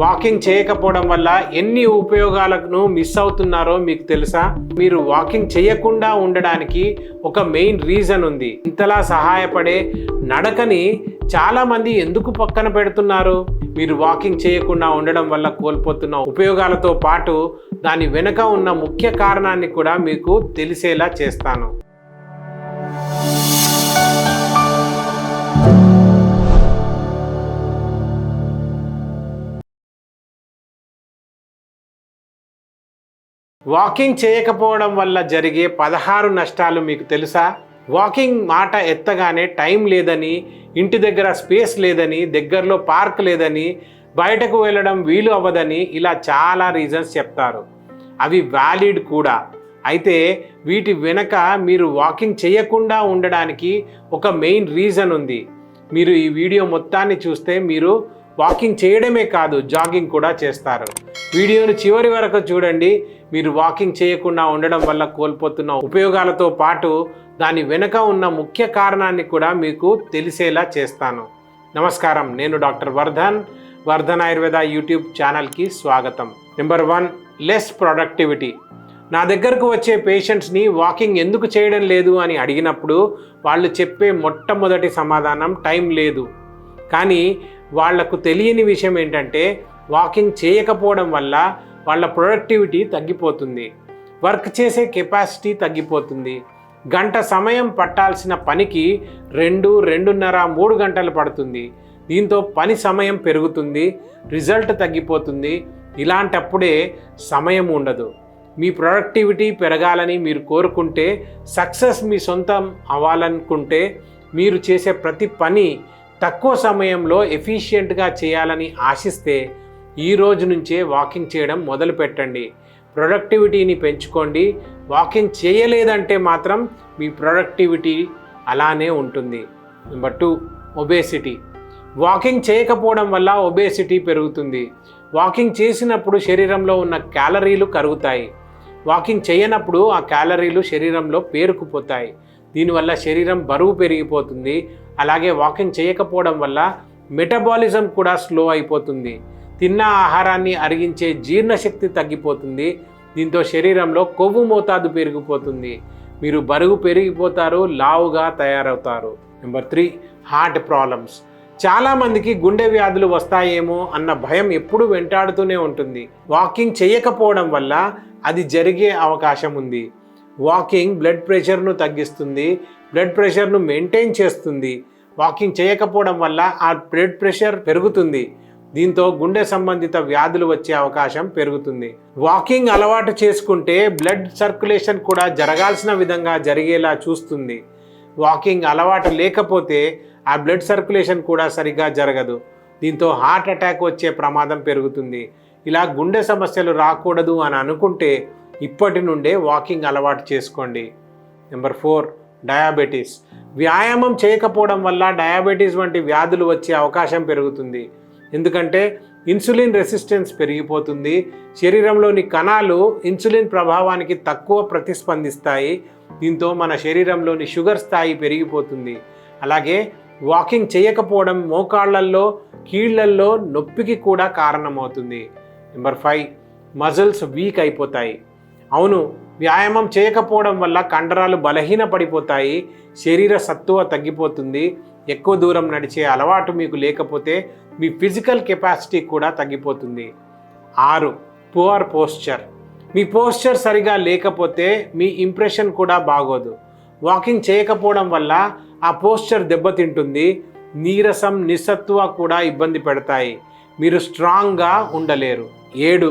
Walking చేయకపోవడం వల్ల ఎన్ని ఉపయోగాలను మిస్ అవుతున్నారో మీకు తెలుసా? మీరు వాకింగ్ చేయకుండా ఉండడానికి ఒక మెయిన్ రీజన్ ఉంది. ఇంతలా సహాయపడే నడకని చాలామంది ఎందుకు పక్కన పెడుతున్నారు? మీరు వాకింగ్ చేయకుండా ఉండడం వల్ల కోల్పోతున్న ఉపయోగాలతో పాటు దాని వెనుక ఉన్న ముఖ్య కారణాన్ని కూడా మీకు తెలిసేలా చేస్తాను. వాకింగ్ చేయకపోవడం వల్ల జరిగే 16 నష్టాలు మీకు తెలుసా? వాకింగ్ మాట ఎత్తగానే టైం లేదని, ఇంటి దగ్గర స్పేస్ లేదని, దగ్గరలో పార్క్ లేదని, బయటకు వెళ్ళడం వీలు అవ్వదని ఇలా చాలా రీజన్స్ చెప్తారు. అవి వ్యాలిడ్ కూడా. అయితే వీటి వెనక మీరు వాకింగ్ చేయకుండా ఉండడానికి ఒక మెయిన్ రీజన్ ఉంది. మీరు ఈ వీడియో మొత్తాన్ని చూస్తే మీరు వాకింగ్ చేయడమే కాదు, జాగింగ్ కూడా చేస్తారు. వీడియోను చివరి వరకు చూడండి. మీరు వాకింగ్ చేయకుండా ఉండడం వల్ల కోల్పోతున్న ఉపయోగాలతో పాటు దాని వెనుక ఉన్న ముఖ్య కారణాన్ని కూడా మీకు తెలిసేలా చేస్తాను. నమస్కారం, నేను డాక్టర్ వర్ధన్ ఆయుర్వేద యూట్యూబ్ ఛానల్కి స్వాగతం. Number 1, less productivity. నా దగ్గరకు వచ్చే పేషెంట్స్ని వాకింగ్ ఎందుకు చేయడం లేదు అని అడిగినప్పుడు వాళ్ళు చెప్పే మొట్టమొదటి సమాధానం టైం లేదు. కానీ వాళ్లకు తెలియని విషయం ఏంటంటే వాకింగ్ చేయకపోవడం వల్ల వాళ్ళ ప్రొడక్టివిటీ తగ్గిపోతుంది, వర్క్ చేసే కెపాసిటీ తగ్గిపోతుంది. గంట సమయం పట్టాల్సిన పనికి 2, 2.5, 3 గంటలు పడుతుంది. దీంతో పని సమయం పెరుగుతుంది, రిజల్ట్ తగ్గిపోతుంది. ఇలాంటప్పుడే సమయం ఉండదు. మీ ప్రొడక్టివిటీ పెరగాలని మీరు కోరుకుంటే, సక్సెస్ మీ సొంతం అవ్వాలనుకుంటే, మీరు చేసే ప్రతి పని తక్కువ సమయంలో ఎఫిషియెంట్గా చేయాలని ఆశిస్తే ఈ రోజు నుంచే వాకింగ్ చేయడం మొదలు పెట్టండి. ప్రొడక్టివిటీని పెంచుకోండి. వాకింగ్ చేయలేదంటే మాత్రం మీ ప్రొడక్టివిటీ అలానే ఉంటుంది. Number 2, obesity. వాకింగ్ చేయకపోవడం వల్ల ఒబేసిటీ పెరుగుతుంది. వాకింగ్ చేసినప్పుడు శరీరంలో ఉన్న క్యాలరీలు కరుగుతాయి. వాకింగ్ చేయనప్పుడు ఆ క్యాలరీలు శరీరంలో పేరుకుపోతాయి. దీనివల్ల శరీరం బరువు పెరిగిపోతుంది. అలాగే వాకింగ్ చేయకపోవడం వల్ల మెటబాలిజం కూడా స్లో అయిపోతుంది. తిన్న ఆహారాన్ని అరిగించే జీర్ణశక్తి తగ్గిపోతుంది. దీంతో శరీరంలో కొవ్వు మోతాదు పెరిగిపోతుంది. మీరు బరువు పెరిగిపోతారు, లావుగా తయారవుతారు. Number 3, heart problems. చాలామందికి గుండె వ్యాధులు వస్తాయేమో అన్న భయం ఎప్పుడూ వెంటాడుతూనే ఉంటుంది. వాకింగ్ చేయకపోవడం వల్ల అది జరిగే అవకాశం ఉంది. వాకింగ్ బ్లడ్ ప్రెషర్ను తగ్గిస్తుంది, బ్లడ్ ప్రెషర్ను మెయింటైన్ చేస్తుంది. వాకింగ్ చేయకపోవడం వల్ల ఆ బ్లడ్ ప్రెషర్ పెరుగుతుంది. దీంతో గుండె సంబంధిత వ్యాధులు వచ్చే అవకాశం పెరుగుతుంది. వాకింగ్ అలవాటు చేసుకుంటే బ్లడ్ సర్క్యులేషన్ కూడా జరగాల్సిన విధంగా జరిగేలా చూస్తుంది. వాకింగ్ అలవాటు లేకపోతే ఆ బ్లడ్ సర్క్యులేషన్ కూడా సరిగ్గా జరగదు. దీంతో హార్ట్ అటాక్ వచ్చే ప్రమాదం పెరుగుతుంది. ఇలా గుండె సమస్యలు రాకూడదు అని అనుకుంటే ఇప్పటి నుండే వాకింగ్ అలవాటు చేసుకోండి. Number 4, diabetes. వ్యాయామం చేయకపోవడం వల్ల డయాబెటీస్ వంటి వ్యాధులు వచ్చే అవకాశం పెరుగుతుంది. ఎందుకంటే ఇన్సులిన్ రెసిస్టెన్స్ పెరిగిపోతుంది. శరీరంలోని కణాలు ఇన్సులిన్ ప్రభావానికి తక్కువ ప్రతిస్పందిస్తాయి. దీంతో మన శరీరంలోని షుగర్ స్థాయి పెరిగిపోతుంది. అలాగే వాకింగ్ చేయకపోవడం మోకాళ్ళల్లో, కీళ్లల్లో నొప్పికి కూడా కారణమవుతుంది. నెంబర్ 5, మజిల్స్ వీక్ అయిపోతాయి. అవును, వ్యాయామం చేయకపోవడం వల్ల కండరాలు బలహీనపడిపోతాయి, శరీర సత్తువ తగ్గిపోతుంది. ఎక్కువ దూరం నడిచే అలవాటు మీకు లేకపోతే మీ ఫిజికల్ కెపాసిటీ కూడా తగ్గిపోతుంది. 6, పువర్ పోస్చర్. మీ పోస్చర్ సరిగా లేకపోతే మీ ఇంప్రెషన్ కూడా బాగోదు. వాకింగ్ చేయకపోవడం వల్ల ఆ పోస్చర్ దెబ్బతింటుంది. నీరసం, నిస్సత్తువ కూడా ఇబ్బంది పెడతాయి. మీరు స్ట్రాంగ్గా ఉండలేరు. 7,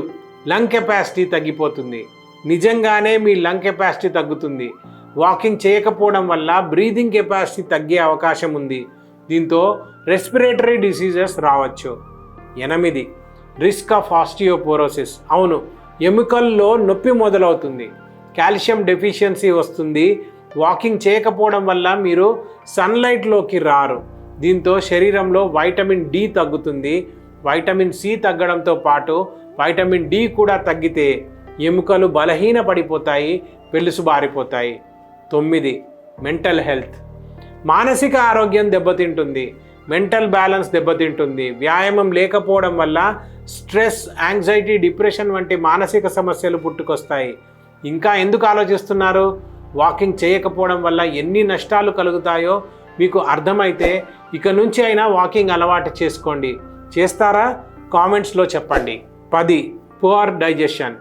లంగ్ కెపాసిటీ తగ్గిపోతుంది. నిజంగానే మీ లంగ్ కెపాసిటీ తగ్గుతుంది. వాకింగ్ చేయకపోవడం వల్ల బ్రీదింగ్ కెపాసిటీ తగ్గే అవకాశం ఉంది. దీంతో రెస్పిరేటరీ డిసీజెస్ రావచ్చు. 8, రిస్క్ ఆఫ్ ఆస్టియోపోరోసిస్. అవును, ఎముకల్లో నొప్పి మొదలవుతుంది, కాల్షియం డెఫిషియన్సీ వస్తుంది. వాకింగ్ చేయకపోవడం వల్ల మీరు సన్లైట్లోకి రారు. దీంతో శరీరంలో వైటమిన్ డి తగ్గుతుంది. వైటమిన్ సి తగ్గడంతో పాటు వైటమిన్ డి కూడా తగ్గితే ఎముకలు బలహీనపడిపోతాయి, పెలుసుబారిపోతాయి. 9, మెంటల్ హెల్త్. మానసిక ఆరోగ్యం దెబ్బతింటుంది, మెంటల్ బ్యాలెన్స్ దెబ్బతింటుంది. వ్యాయామం లేకపోవడం వల్ల స్ట్రెస్, యాంగ్జైటీ, డిప్రెషన్ వంటి మానసిక సమస్యలు పుట్టుకొస్తాయి. ఇంకా ఎందుకు ఆలోచిస్తున్నారు? వాకింగ్ చేయకపోవడం వల్ల ఎన్ని నష్టాలు కలుగుతాయో మీకు అర్థమైతే ఇక నుంచి అయినా వాకింగ్ అలవాటు చేసుకోండి. చేస్తారా? కామెంట్స్లో చెప్పండి. 10. Poor digestion.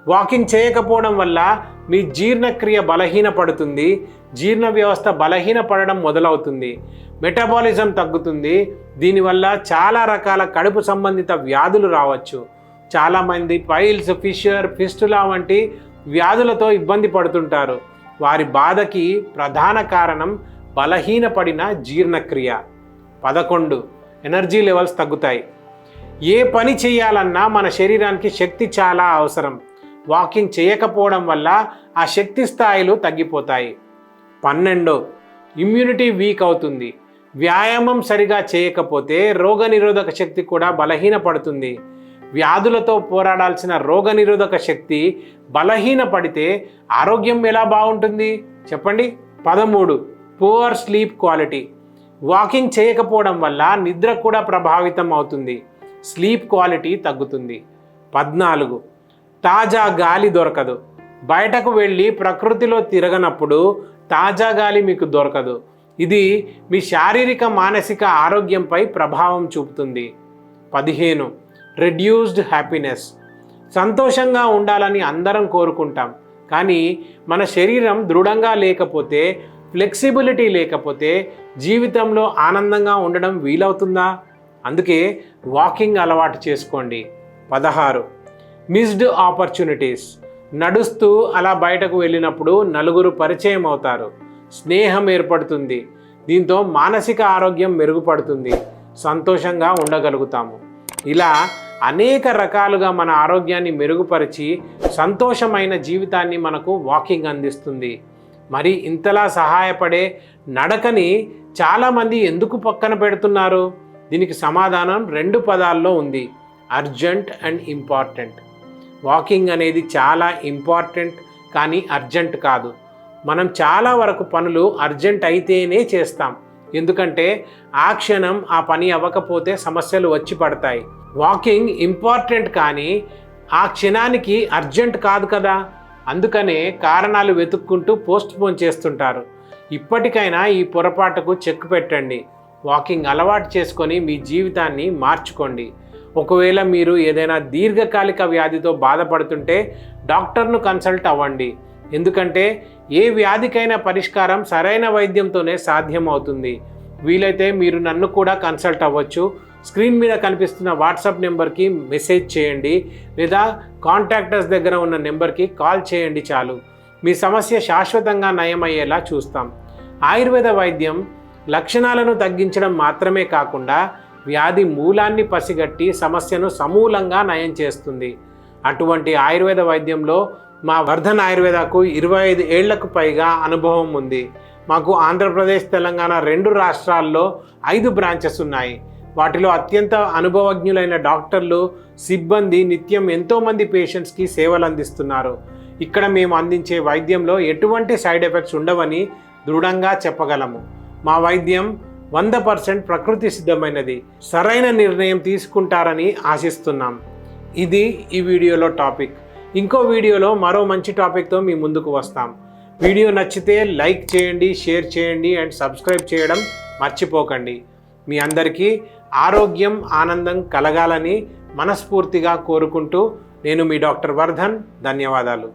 వాకింగ్ చేయకపోవడం వల్ల మీ జీర్ణక్రియ బలహీనపడుతుంది. జీర్ణ వ్యవస్థ బలహీనపడడం మొదలవుతుంది. మెటబాలిజం తగ్గుతుంది. దీనివల్ల చాలా రకాల కడుపు సంబంధిత వ్యాధులు రావచ్చు. చాలామంది పైల్స్, ఫిషర్, ఫిస్టులా వంటి వ్యాధులతో ఇబ్బంది పడుతుంటారు. వారి బాధకి ప్రధాన కారణం బలహీనపడిన జీర్ణక్రియ. 11. ఎనర్జీ లెవెల్స్ తగ్గుతాయి. ఏ పని చేయాలన్నా మన శరీరానికి శక్తి చాలా అవసరం. వాకింగ్ చేయకపోవడం వల్ల ఆ శక్తి స్థాయిలు తగ్గిపోతాయి. 12. ఇమ్యూనిటీ వీక్ అవుతుంది. వ్యాయామం సరిగా చేయకపోతే రోగనిరోధక శక్తి కూడా బలహీనపడుతుంది. వ్యాధులతో పోరాడాల్సిన రోగనిరోధక శక్తి బలహీనపడితే ఆరోగ్యం ఎలా బాగుంటుంది చెప్పండి? 13. Poor sleep quality. వాకింగ్ చేయకపోవడం వల్ల నిద్ర కూడా ప్రభావితం అవుతుంది. స్లీప్ క్వాలిటీ తగ్గుతుంది. 14. తాజా గాలి దొరకదు. బయటకు వెళ్ళి ప్రకృతిలో తిరగనప్పుడు తాజా గాలి మీకు దొరకదు. ఇది మీ శారీరక, మానసిక ఆరోగ్యంపై ప్రభావం చూపుతుంది. 15. Reduced happiness. సంతోషంగా ఉండాలని అందరం కోరుకుంటాం, కానీ మన శరీరం దృఢంగా లేకపోతే, ఫ్లెక్సిబిలిటీ లేకపోతే జీవితంలో ఆనందంగా ఉండడం వీలవుతుందా? అందుకే వాకింగ్ అలవాటు చేసుకోండి. 16. Missed opportunities. నడుస్తూ అలా బయటకు వెళ్ళినప్పుడు నలుగురు పరిచయం అవుతారు, స్నేహం ఏర్పడుతుంది. దీంతో మానసిక ఆరోగ్యం మెరుగుపడుతుంది, సంతోషంగా ఉండగలుగుతాము. ఇలా అనేక రకాలుగా మన ఆరోగ్యాన్ని మెరుగుపరిచి సంతోషమైన జీవితాన్ని మనకు వాకింగ్ అందిస్తుంది. మరి ఇంతలా సహాయపడే నడకని చాలామంది ఎందుకు పక్కన పెడుతున్నారు? దీనికి సమాధానం 2 పదాల్లో ఉంది: అర్జెంట్ అండ్ ఇంపార్టెంట్. వాకింగ్ అనేది చాలా ఇంపార్టెంట్, కానీ అర్జెంట్ కాదు. మనం చాలా వరకు పనులు అర్జెంట్ అయితేనే చేస్తాం, ఎందుకంటే ఆ క్షణం ఆ పని అవ్వకపోతే సమస్యలు వచ్చి పడతాయి. వాకింగ్ ఇంపార్టెంట్, కానీ ఆ క్షణానికి అర్జెంట్ కాదు కదా. అందుకనే కారణాలు వెతుక్కుంటూ పోస్ట్పోన్ చేస్తుంటారు. ఇప్పటికైనా ఈ పొరపాటుకు చెక్ పెట్టండి. వాకింగ్ అలవాటు చేసుకొని మీ జీవితాన్ని మార్చుకోండి. ఒకవేళ మీరు ఏదైనా దీర్ఘకాలిక వ్యాధితో బాధపడుతుంటే డాక్టర్ను కన్సల్ట్ అవ్వండి. ఎందుకంటే ఏ వ్యాధికైనా పరిష్కారం సరైన వైద్యంతోనే సాధ్యమవుతుంది. వీలైతే మీరు నన్ను కూడా కన్సల్ట్ అవ్వచ్చు. స్క్రీన్ మీద కనిపిస్తున్న వాట్సాప్ నెంబర్కి మెసేజ్ చేయండి, లేదా కాంటాక్టర్స్ దగ్గర ఉన్న నెంబర్కి కాల్ చేయండి చాలు. మీ సమస్య శాశ్వతంగా నయమయ్యేలా చూస్తాం. ఆయుర్వేద వైద్యం లక్షణాలను తగ్గించడం మాత్రమే కాకుండా వ్యాధి మూలాన్ని పసిగట్టి సమస్యను సమూలంగా నయం చేస్తుంది. అటువంటి ఆయుర్వేద వైద్యంలో మా వర్ధన్ ఆయుర్వేదకు 25 ఏళ్లకు పైగా అనుభవం ఉంది. మాకు ఆంధ్రప్రదేశ్, తెలంగాణ 2 రాష్ట్రాల్లో 5 బ్రాంచెస్ ఉన్నాయి. వాటిలో అత్యంత అనుభవజ్ఞులైన డాక్టర్లు, సిబ్బంది నిత్యం ఎంతోమంది పేషెంట్స్కి సేవలు అందిస్తున్నారు. ఇక్కడ మేము అందించే వైద్యంలో ఎటువంటి సైడ్ ఎఫెక్ట్స్ ఉండవని దృఢంగా చెప్పగలము. మా వైద్యం 100% ప్రకృతి సిద్ధమైనది. సరైన నిర్ణయం తీసుకుంటారని ఆశిస్తున్నాం. ఇది ఈ వీడియోలో టాపిక్. ఇంకో వీడియోలో మరో మంచి టాపిక్తో మీ ముందుకు వస్తాం. వీడియో నచ్చితే లైక్ చేయండి, షేర్ చేయండి అండ్ సబ్స్క్రైబ్ చేయడం మర్చిపోకండి. మీ అందరికీ ఆరోగ్యం, ఆనందం కలగాలని మనస్ఫూర్తిగా కోరుకుంటూ నేను మీ డాక్టర్ వర్ధన్. ధన్యవాదాలు.